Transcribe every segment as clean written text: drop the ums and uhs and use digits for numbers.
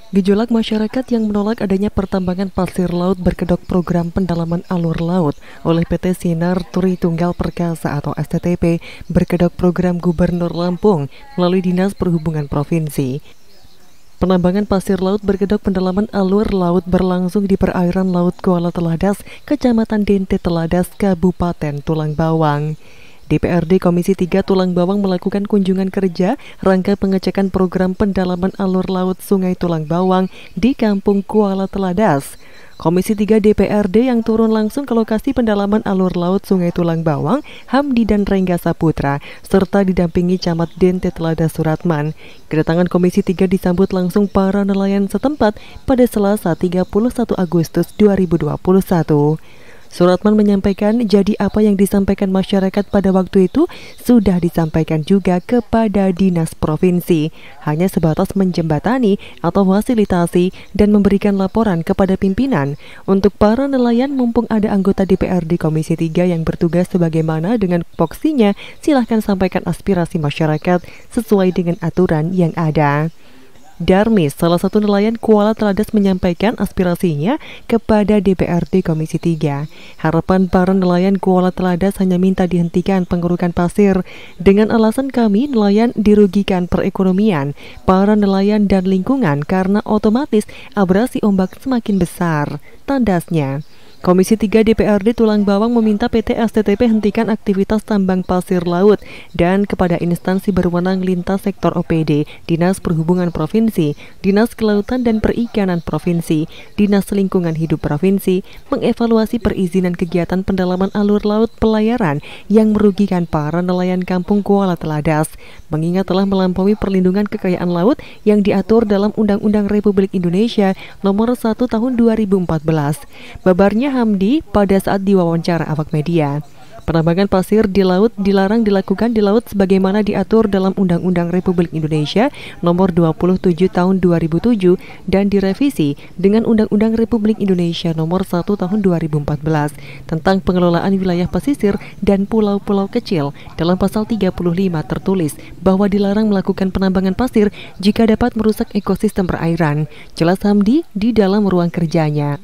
Gejolak masyarakat yang menolak adanya pertambangan pasir laut berkedok program pendalaman alur laut oleh PT Sinar Turi Tunggal Perkasa atau STTP berkedok program Gubernur Lampung melalui Dinas Perhubungan Provinsi. Penambangan pasir laut berkedok pendalaman alur laut berlangsung di perairan Laut Kuala Teladas, Kecamatan Dente Teladas, Kabupaten Tulang Bawang. DPRD Komisi 3 Tulang Bawang melakukan kunjungan kerja rangka pengecekan program pendalaman alur laut Sungai Tulang Bawang di Kampung Kuala Teladas. Komisi 3 DPRD yang turun langsung ke lokasi pendalaman alur laut Sungai Tulang Bawang, Hamdi dan Rengga Saputra, serta didampingi Camat Dente Teladas Suratman. Kedatangan Komisi 3 disambut langsung para nelayan setempat pada Selasa 31 Agustus 2021. Suratman menyampaikan jadi apa yang disampaikan masyarakat pada waktu itu sudah disampaikan juga kepada dinas provinsi, hanya sebatas menjembatani atau fasilitasi dan memberikan laporan kepada pimpinan. Untuk para nelayan, mumpung ada anggota DPRD Komisi 3 yang bertugas sebagaimana dengan poksinya, silahkan sampaikan aspirasi masyarakat sesuai dengan aturan yang ada. Darmis, salah satu nelayan Kuala Teladas, menyampaikan aspirasinya kepada DPRD Komisi 3. Harapan para nelayan Kuala Teladas hanya minta dihentikan pengerukan pasir dengan alasan kami nelayan dirugikan perekonomian, para nelayan dan lingkungan karena otomatis abrasi ombak semakin besar. Tandasnya, Komisi 3 DPRD Tulang Bawang meminta PT STTP hentikan aktivitas tambang pasir laut dan kepada instansi berwenang lintas sektor OPD, Dinas Perhubungan Provinsi, Dinas Kelautan dan Perikanan Provinsi, Dinas Lingkungan Hidup Provinsi, mengevaluasi perizinan kegiatan pendalaman alur laut pelayaran yang merugikan para nelayan Kampung Kuala Teladas, mengingat telah melampaui perlindungan kekayaan laut yang diatur dalam Undang-Undang Republik Indonesia Nomor 1 Tahun 2014. Babarnya Hamdi pada saat diwawancara awak media. Penambangan pasir di laut dilarang dilakukan di laut sebagaimana diatur dalam Undang-Undang Republik Indonesia Nomor 27 Tahun 2007 dan direvisi dengan Undang-Undang Republik Indonesia Nomor 1 Tahun 2014 tentang pengelolaan wilayah pesisir dan pulau-pulau kecil. Dalam pasal 35 tertulis bahwa dilarang melakukan penambangan pasir jika dapat merusak ekosistem perairan. Jelas Hamdi di dalam ruang kerjanya.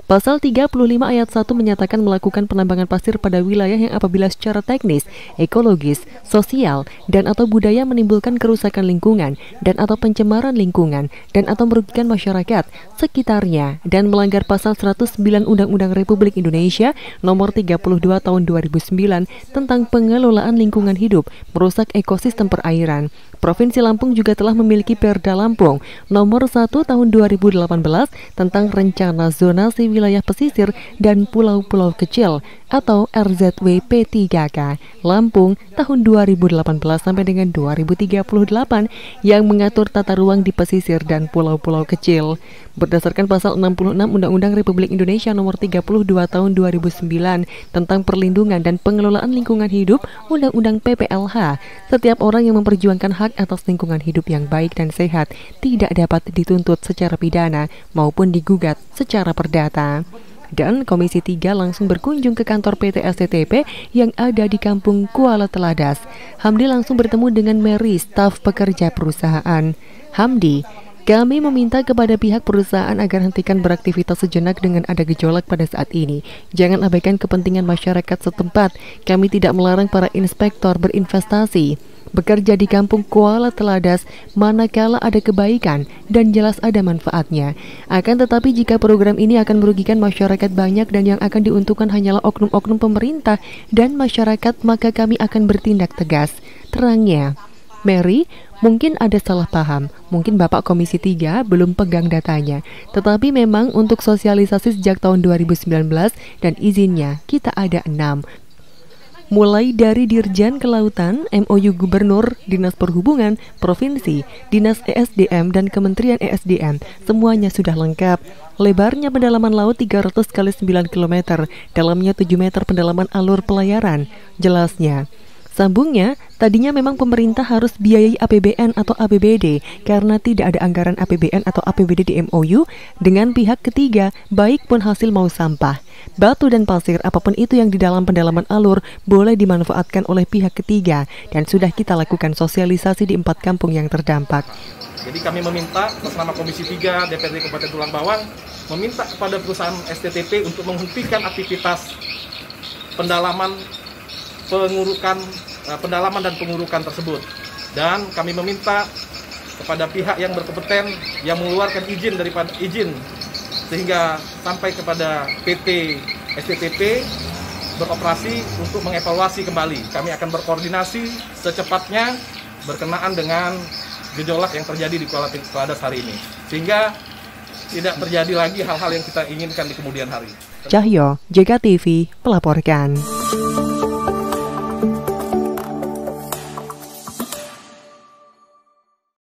Pasal 35 ayat 1 menyatakan melakukan penambangan pasir pada wilayah yang apabila secara teknis, ekologis, sosial, dan atau budaya menimbulkan kerusakan lingkungan dan atau pencemaran lingkungan dan atau merugikan masyarakat sekitarnya dan melanggar pasal 109 Undang-Undang Republik Indonesia Nomor 32 Tahun 2009 tentang pengelolaan lingkungan hidup, merusak ekosistem perairan. Provinsi Lampung juga telah memiliki Perda Lampung Nomor 1 Tahun 2018 tentang rencana zonasi wilayah pesisir dan pulau-pulau kecil atau RZW P3K Lampung tahun 2018 sampai dengan 2038 yang mengatur tata ruang di pesisir dan pulau-pulau kecil. Berdasarkan pasal 66 Undang-Undang Republik Indonesia Nomor 32 Tahun 2009 tentang perlindungan dan pengelolaan lingkungan hidup, Undang-Undang PPLH, setiap orang yang memperjuangkan hak atas lingkungan hidup yang baik dan sehat tidak dapat dituntut secara pidana maupun digugat secara perdata. Dan Komisi 3 langsung berkunjung ke kantor PT STTP yang ada di Kampung Kuala Teladas. Hamdi langsung bertemu dengan Mary, staf pekerja perusahaan. Hamdi, kami meminta kepada pihak perusahaan agar hentikan beraktivitas sejenak dengan ada gejolak pada saat ini. Jangan abaikan kepentingan masyarakat setempat. Kami tidak melarang para inspektor berinvestasi, bekerja di Kampung Kuala Teladas manakala ada kebaikan dan jelas ada manfaatnya. Akan tetapi jika program ini akan merugikan masyarakat banyak dan yang akan diuntungkan hanyalah oknum-oknum pemerintah dan masyarakat, maka kami akan bertindak tegas, terangnya. Mary, mungkin ada salah paham, mungkin Bapak Komisi 3 belum pegang datanya, tetapi memang untuk sosialisasi sejak tahun 2019 dan izinnya kita ada 6. Mulai dari Dirjen Kelautan, MOU Gubernur, Dinas Perhubungan, Provinsi, Dinas ESDM, dan Kementerian ESDM, semuanya sudah lengkap. Lebarnya pendalaman laut 300 x 9 km, dalamnya 7 meter pendalaman alur pelayaran. Jelasnya, Sambungnya, tadinya memang pemerintah harus biayai APBN atau APBD karena tidak ada anggaran APBN atau APBD di MOU dengan pihak ketiga, baik pun hasil mau sampah. Batu dan pasir, apapun itu yang di dalam pendalaman alur, boleh dimanfaatkan oleh pihak ketiga dan sudah kita lakukan sosialisasi di 4 kampung yang terdampak. Jadi kami meminta atas nama Komisi 3 DPRD Kabupaten Tulang Bawang meminta kepada perusahaan STTP untuk menghentikan aktivitas pendalaman dan pengurukan tersebut. Dan kami meminta kepada pihak yang berkompeten yang mengeluarkan izin sehingga sampai kepada PT STTP beroperasi untuk mengevaluasi kembali. Kami akan berkoordinasi secepatnya berkenaan dengan gejolak yang terjadi di Kuala Das hari ini, sehingga tidak terjadi lagi hal-hal yang kita inginkan di kemudian hari. Cahyo, JK TV, melaporkan.